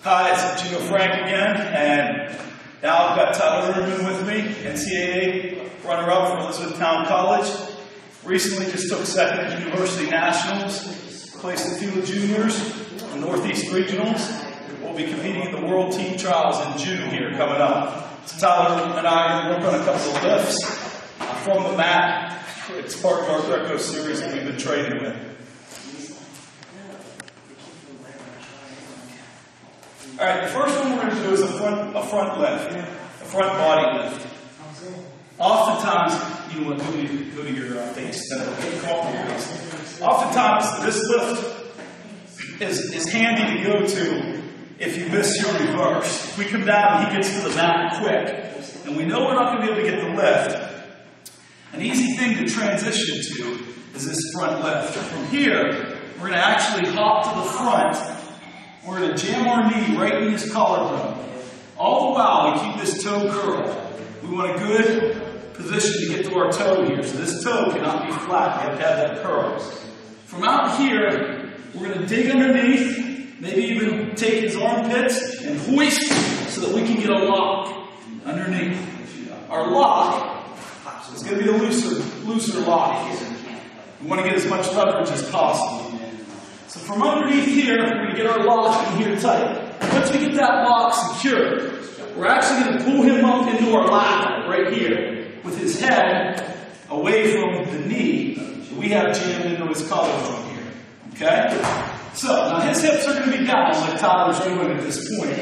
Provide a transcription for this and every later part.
Hi, it's Gino Frank again, and now I've got Tyler Urban with me, NCAA runner-up from Elizabethtown College. Recently just took second at University Nationals, placed a few juniors in Northeast Regionals. We'll be competing in the World Team Trials in June here coming up. So Tyler and I work on a couple of lifts from the mat. It's part of our Greco series that we've been training with. All right, the first one we're going to do is a front lift, a front body lift. Oftentimes, you want to go to your face instead of getting caught in your face. Oftentimes, this lift is handy to go to if you miss your reverse. If we come down and he gets to the mat quick, and we know we're not going to be able to get the lift, an easy thing to transition to is this front lift. From here, we're going to actually hop to the front. We're going to jam our knee right in his collarbone. All the while, we keep this toe curled. We want a good position to get to our toe here. So this toe cannot be flat. You have to have that curl. From out here, we're going to dig underneath, maybe even take his armpits and hoist so that we can get a lock underneath. Our lock is going to be a looser lock here. We want to get as much leverage as possible. So from underneath here, we're going to get our lock in here tight. Once we get that lock secured, we're actually going to pull him up into our lap right here with his head away from the knee that we have jammed into his collarbone here. Okay? So now his hips are going to be down like Tyler's doing at this point,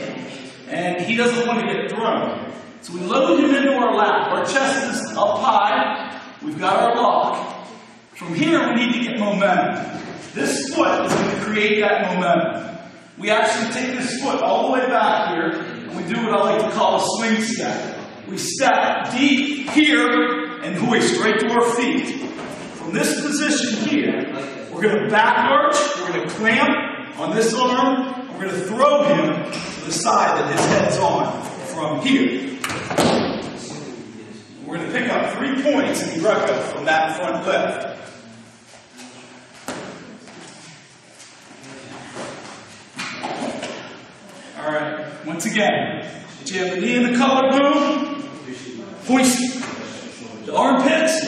and he doesn't want to get thrown. So we load him into our lap. Our chest is up high. We've got our lock. From here, we need to get momentum. This foot is going to create that momentum. We actually take this foot all the way back here, and we do what I like to call a swing step. We step deep here and hoist right to our feet. From this position here, we're going to back arch, we're going to clamp on this arm, we're going to throw him to the side that his head's on from here. We're going to pick up 3 points in Greco from that front lift. All right, once again, jam the knee in the collarbone, hoist the armpits,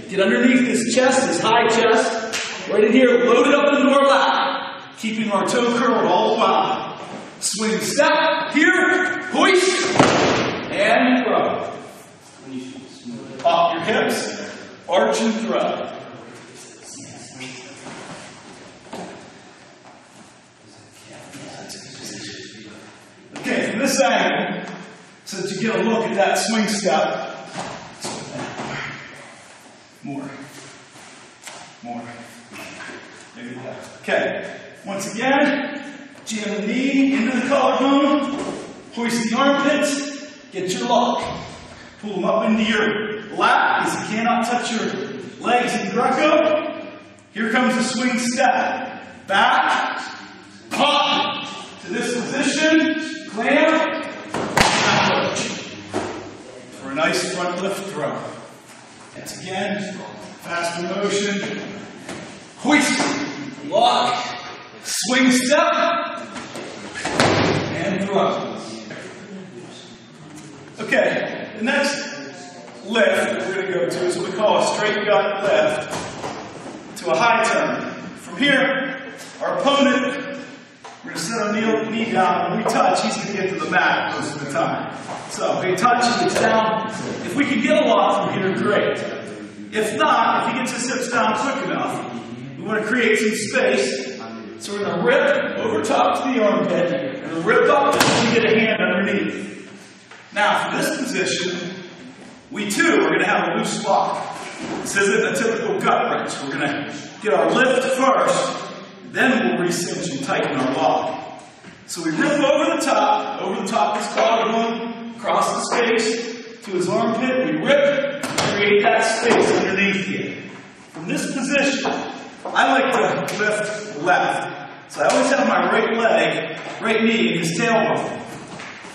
get underneath his chest, his high chest, right in here, load it up into our lap, keeping our toe curled all the while. Swing step, here, hoist, and throw. Pop your hips, arch and throw. Okay, from this angle, so that you get a look at that swing step. More. There you go. Okay, once again, jam the knee into the collarbone, hoist the armpits, get your lock. Pull them up into your lap because you cannot touch your legs in Greco. Here comes the swing step. Back, pop to this position. Clamp, back arch for a nice front lift throw. Once again, faster motion. Hoist, lock, swing step, and throw. Okay, the next lift that we're going to go to is what we call a straight gut lift to a high turn. From here, our opponent, we're going to set our knee down. When we touch, he's going to get to the mat most of the time. So if we touch, he gets down. If we can get a lock from here, great. If not, if he gets his hips down quick enough, we want to create some space. So we're going to rip over top to the armpit and rip up until we get a hand underneath. Now, for this position, we too are going to have a loose lock. This isn't a typical gut wrench. We're going to get our lift first. Then we'll re-cinch and tighten our lock. So we rip over the top of his collarbone, across the space to his armpit. We rip, create that space underneath here. From this position, I like to lift left. So I always have my right knee in his tailbone.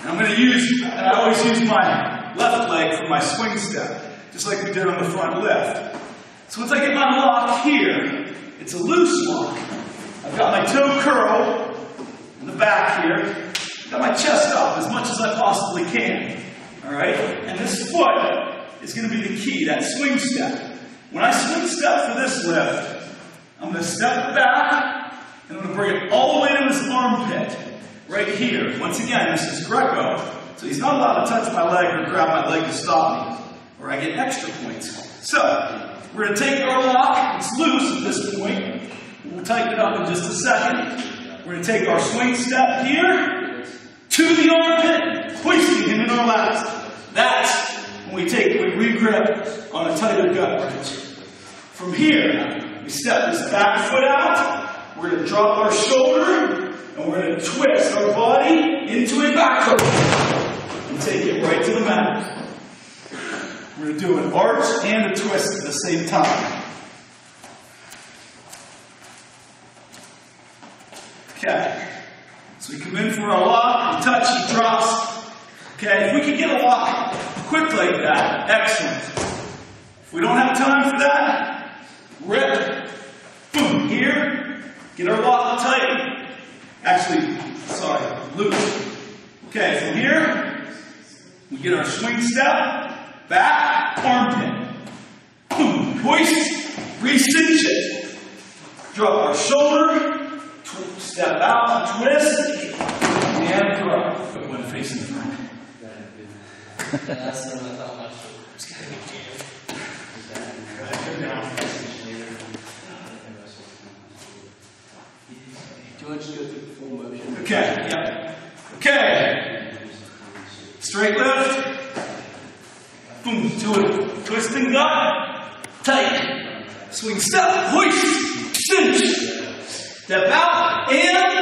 And I always use my left leg for my swing step, just like we did on the front lift. So once I get my lock here, it's a loose lock. I've got my toe curl in the back here. got my chest up as much as I possibly can. All right? And this foot is going to be the key, that swing step. When I swing step for this lift, I'm going to step back, and I'm going to bring it all the way to his armpit, right here. Once again, this is Greco, so he's not allowed to touch my leg or grab my leg to stop me, or I get extra points. So, we're going to take our lock, it's loose at this point, we'll tighten it up in just a second. We're going to take our swing step here, to the armpit, hoisting him in our laps. That's when we regrip on a tighter gut wrench. From here, we step this back foot out, we're going to drop our shoulder, and we're going to twist our body into a back hook, and take it right to the mat. We're going to do an arch and a twist at the same time. Okay, so we come in for our lock, we touch, he drops. Okay, if we can get a lock quick like that, excellent. If we don't have time for that, rip, boom, here, get our lock tight. Actually, sorry, loose. Okay, from here, we get our swing step, back, armpit. Boom, hoist, re-cinch it. Drop our shoulder, step out, twist, and throw. Put one facing the front. That's not that much. Do you want to just go through the full motion? Okay, yep. Okay. Straight lift. Boom, to it. Twisting gut. Tight. Swing step. Hoist. Cinch. Step out and